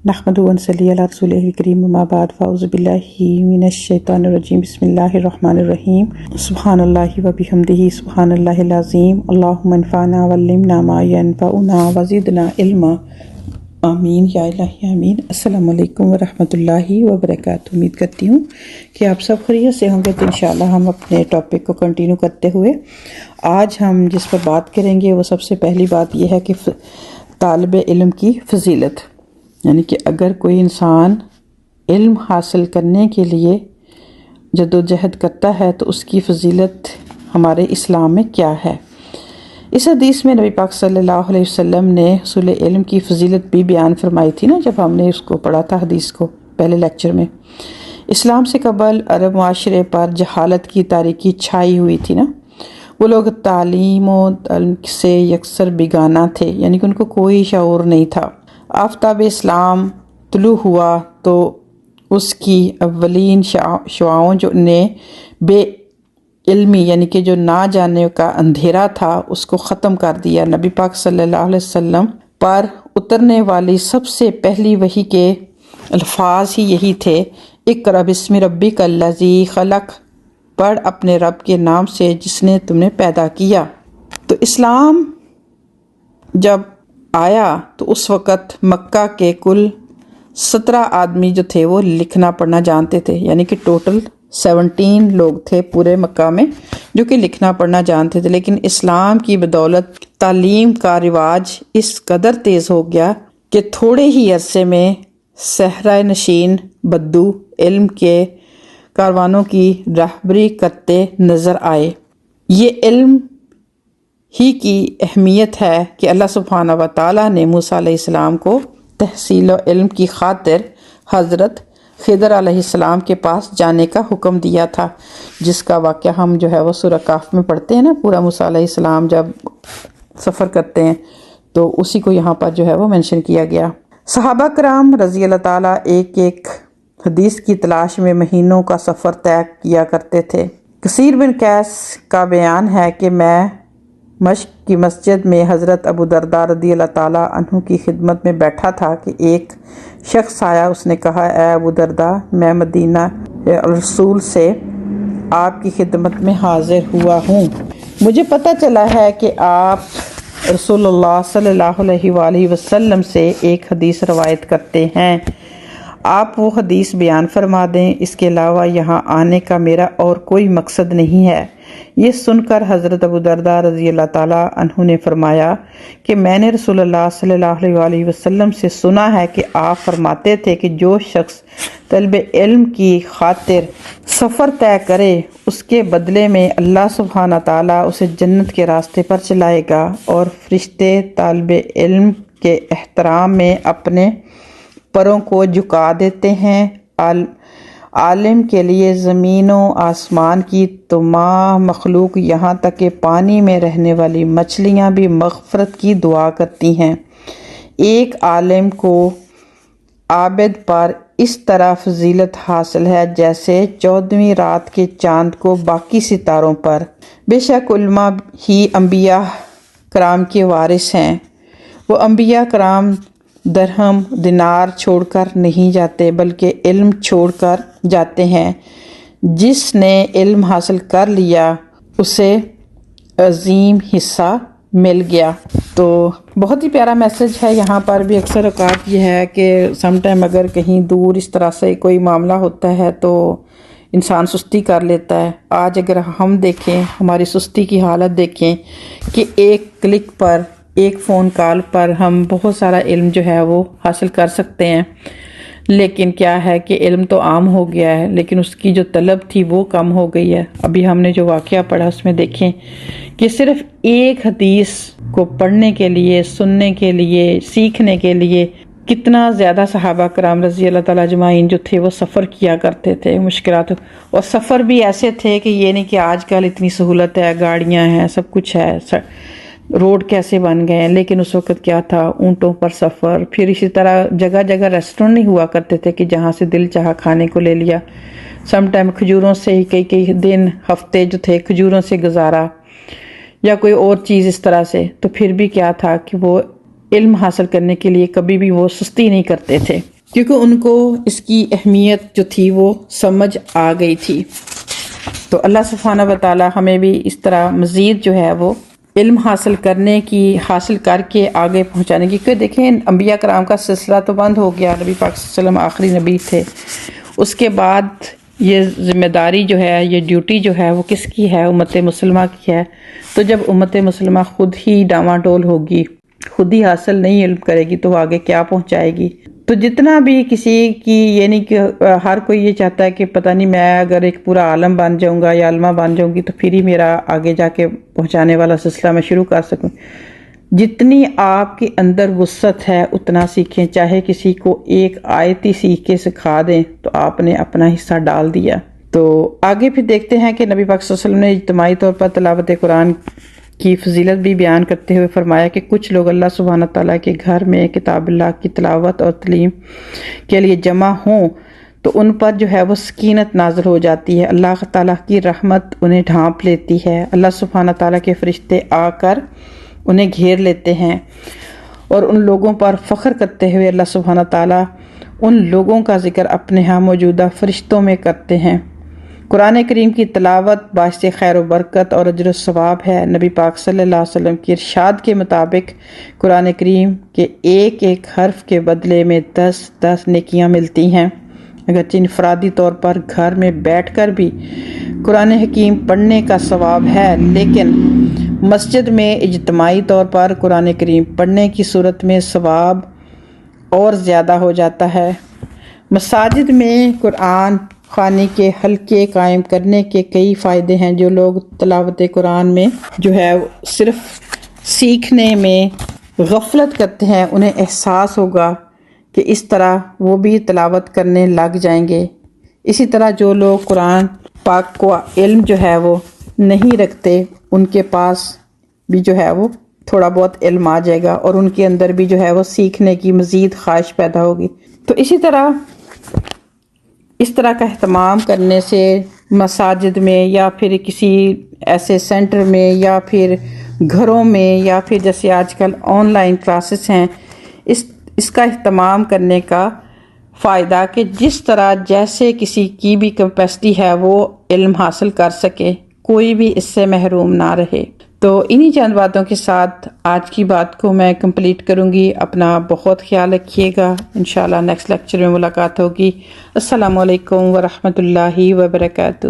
नहमदुहु व नसल्ली अला रसूलिहिल करीम अम्मा बाद फ़अऊज़ु बिल्लाहि मिनश शैतानिर रजीम बिस्मिल्लाहिर रहमानिर रहीम सुब्हानल्लाहि व बिहम्दिही सुब्हानल्लाहिल अज़ीम अल्लाहुम्मा अन्फ़अना वल्लिमना मा यनफ़अुना व ज़िदना इल्मा आमीन या इलाही आमीन। अस्सलामु अलैकुम व रहमतुल्लाहि व बरकातुहू। उम्मीद करती हूँ कि आप सब खैरियत से होंगे। तो इंशाअल्लाह हम अपने टॉपिक को कंटिन्यू करते हुए आज हम जिस पर बात करेंगे वो सबसे पहली बात यह है कि तालिब इल्म की फ़जीलत, यानी कि अगर कोई इंसान इल्म हासिल करने के लिए जद्दोजहद करता है तो उसकी फ़जीलत हमारे इस्लाम में क्या है। इस हदीस में नबी पाक सल्लल्लाहु अलैहि वसल्लम ने हुसूल इल्म की फ़जीलत भी बयान फरमाई थी ना, जब हमने उसको पढ़ा था हदीस को पहले लेक्चर में। इस्लाम से कबल अरब माशरे पर जहालत की तारीकी छाई हुई थी ना। वो लोग तालीम और से यकसर बेगाना थे, यानी कि उनको कोई शऊर नहीं था। आफ्ताब इस्लाम तुलू हुआ तो उसकी अव्वलीन शुआओं जो ने बे इल्मी, यानी कि जो ना जानने का अंधेरा था, उसको ख़त्म कर दिया। नबी पाक सल्लल्लाहु अलैहि वसल्लम पर उतरने वाली सबसे पहली वही के अल्फाज ही यही थे, इक़रा बिस्मि रब्बिकल्लज़ी खलक़, पढ़ अपने रब के नाम से जिसने तुम्हें पैदा किया। तो इस्लाम जब आया तो उस वक़्त मक्का के कुल 17 आदमी जो थे वो लिखना पढ़ना जानते थे, यानी कि टोटल 17 लोग थे पूरे मक्का में जो कि लिखना पढ़ना जानते थे। लेकिन इस्लाम की बदौलत तालीम का रिवाज इस कदर तेज़ हो गया कि थोड़े ही अरसे में सहरा नशीन बद्दू इल्म के कारवानों की रहबरी करते नज़र आए। ये इल्म ही की अहमियत है कि अल्लाह सुब्हानहू व तआला ने मूसा अलैहिस्सलाम को तहसील व इल्म की खातिर हज़रत खिदर अलैहिस्सलाम के पास जाने का हुक्म दिया था, जिसका वाक़या हम जो है वो सूरह काफ में पढ़ते हैं ना। पूरा मूसा अलैहिस्सलाम जब सफ़र करते हैं तो उसी को यहाँ पर जो है वो मेंशन किया गया। सहाबा कराम रज़ी अल्लाह ताला एक एक हदीस की तलाश में महीनों का सफ़र तय किया करते थे। कसीर बिन कैस का बयान है कि मैं मश्क की मस्जिद में हज़रत अबू दरदा रज़ी अल्लाह ताला अन्हु की खिदमत में बैठा था कि एक शख्स आया। उसने कहा, ए अबू दरदा, मैं मदीना रसूल से आपकी खिदमत में हाजिर हुआ हूँ। मुझे पता चला है कि आप रसूलुल्लाह सल्लल्लाहु अलैहि वसल्लम से एक हदीस रवायत करते हैं। आप वो हदीस बयान फरमा दें, इसके अलावा यहाँ आने का मेरा और कोई मकसद नहीं है। ये सुनकर हज़रत अबू दरदा रज़ी अल्लाह ताला अन्हु ने फरमाया कि मैंने रसूलुल्लाह सल्लल्लाहु अलैहि वसल्लम से सुना है कि आप फरमाते थे कि जो शख्स तलब इल्म की खातिर सफ़र तय करे उसके बदले में अल्लाह सुब्हाना ताला उसे जन्नत के रास्ते पर चलाएगा, और फरिश्ते तालिब इल्म के एहतराम में अपने परों को झुका देते हैं। आलिम के लिए ज़मीनों आसमान की तमाम मखलूक, यहाँ तक कि पानी में रहने वाली मछलियाँ भी मग़फ़रत की दुआ करती हैं। एक आलिम को आबिद पर इस तरह फजीलत हासिल है जैसे 14वीं रात के चाँद को बाकी सितारों पर। बेशक उलमा ही अम्बिया कराम के वारिस हैं। वो अम्बिया कराम दरहम दिनार छोड़कर नहीं जाते, बल्कि इल्म छोड़कर जाते हैं। जिसने इल्म हासिल कर लिया उसे अजीम हिस्सा मिल गया। तो बहुत ही प्यारा मैसेज है। यहाँ पर भी अक्सर औकात ये है कि समटाइम अगर कहीं दूर इस तरह से कोई मामला होता है तो इंसान सुस्ती कर लेता है। आज अगर हम देखें, हमारी सुस्ती की हालत देखें कि एक क्लिक पर, एक फ़ोन कॉल पर हम बहुत सारा इल्म जो है वो हासिल कर सकते हैं। लेकिन क्या है कि इल्म तो आम हो गया है, लेकिन उसकी जो तलब थी वो कम हो गई है। अभी हमने जो वाक़या पढ़ा उसमें देखें कि सिर्फ एक हदीस को पढ़ने के लिए, सुनने के लिए, सीखने के लिए कितना ज़्यादा सहाबा कराम रज़ी अल्लाह ताला अजमाइन जो थे वो सफ़र किया करते थे। मुश्किलात, और सफ़र भी ऐसे थे कि ये नहीं कि आजकल इतनी सहूलत है, गाड़ियाँ हैं, सब कुछ है, रोड कैसे बन गए हैं, लेकिन उस वक़्त क्या था, ऊँटों पर सफ़र। फिर इसी तरह जगह जगह रेस्टोरेंट नहीं हुआ करते थे कि जहाँ से दिल चाहा खाने को ले लिया। सम टाइम खजूरों से ही कई कई दिन, हफ्ते जो थे खजूरों से गुजारा, या कोई और चीज़ इस तरह से। तो फिर भी क्या था कि वो इल्म हासिल करने के लिए कभी भी वो सुस्ती नहीं करते थे। کیونکہ ان کو اس کی اہمیت جو تھی وہ سمجھ آ گئی تھی۔ تو اللہ سبحانہ و تعالی ہمیں بھی اس طرح مزید جو ہے وہ علم حاصل کر کے آگے پہنچانے کی، کیونکہ دیکھیں انبیاء کرام کا سلسلہ تو بند ہو گیا، نبی پاک صلی اللہ علیہ وسلم آخری نبی تھے، اس کے بعد یہ ذمہ داری جو ہے، یہ ڈیوٹی جو ہے وہ کس کی ہے؟ امت مسلمہ کی ہے۔ تو جب امت مسلمہ خود ہی ڈاواڈول ہوگی، خود ہی حاصل نہیں علم کرے گی تو وہ آگے کیا پہنچائے گی؟ تو جتنا بھی کسی کی، یہ نہیں کہ ہر کوئی یہ چاہتا ہے کہ پتہ نہیں میں اگر ایک پورا عالم بن جاؤں گا یا عالمہ بن جاؤں گی تو پھر ہی میرا آگے جا کے پہنچانے والا سلسلہ میں شروع کر سکوں۔ جتنی آپ کے اندر وسعت ہے اتنا سیکھیں، چاہے کسی کو ایک آیت ہی سیکھ کے سکھا دیں تو آپ نے اپنا حصہ ڈال دیا۔ تو آگے پھر دیکھتے ہیں کہ نبی پاک صلی اللہ علیہ وسلم نے اجتماعی طور پر تلاوت قرآن کی فضیلت بھی بیان کرتے ہوئے فرمایا کہ کچھ لوگ اللہ سبحانہ تعالیٰ کے گھر میں کتاب اللہ کی تلاوت اور تعلیم کے لیے جمع ہوں تو ان پر جو ہے وہ سکینت نازل ہو جاتی ہے، اللہ تعالیٰ کی رحمت انہیں ڈھانپ لیتی ہے، اللہ سبحانہ تعالیٰ کے فرشتے آ کر انہیں گھیر لیتے ہیں، اور ان لوگوں پر فخر کرتے ہوئے اللہ سبحانہ تعالیٰ ان لوگوں کا ذکر اپنے ہاں موجودہ فرشتوں میں کرتے ہیں۔ قرآن کریم کی تلاوت باعث خیر و برکت اور اجر و ثواب ہے۔ نبی پاک صلی اللہ علیہ وسلم کی ارشاد کے مطابق قرآن کریم کے ایک ایک حرف کے بدلے میں 10 نیکیاں ملتی ہیں۔ اگرچہ انفرادی طور پر گھر میں بیٹھ کر بھی قرآن حکیم پڑھنے کا ثواب ہے، لیکن مسجد میں اجتماعی طور پر قرآن کریم پڑھنے کی صورت میں ثواب اور زیادہ ہو جاتا ہے۔ مساجد میں قرآن خوانی کے حلقے قائم کرنے کے کئی فائدے ہیں۔ جو لوگ تلاوت قرآن میں جو ہے صرف سیکھنے میں غفلت کرتے ہیں انہیں احساس ہوگا کہ اس طرح وہ بھی تلاوت کرنے لگ جائیں گے۔ اسی طرح جو لوگ قرآن پاک کو علم جو ہے وہ نہیں رکھتے ان کے پاس بھی جو ہے وہ تھوڑا بہت علم آ جائے گا اور ان کے اندر بھی جو ہے وہ سیکھنے کی مزید خواہش پیدا ہوگی۔ تو اس طرح کا اہتمام کرنے سے مساجد میں یا پھر کسی ایسے سینٹر میں یا پھر گھروں میں یا پھر جیسے آج کل آن لائن کلاسز ہیں، اس کا اہتمام کرنے کا فائدہ کہ جس طرح جیسے کسی کی بھی کیپیسٹی ہے وہ علم حاصل کر سکے، کوئی بھی اس سے محروم نہ رہے۔ تو انہی چند باتوں کے ساتھ آج کی بات کو میں کمپلیٹ کروں گی۔ اپنا بہت خیال رکھیے گا، انشاءاللہ نیکسٹ لیکچر میں ملاقات ہوگی۔ السلام علیکم ورحمۃ اللہ وبرکاتہ۔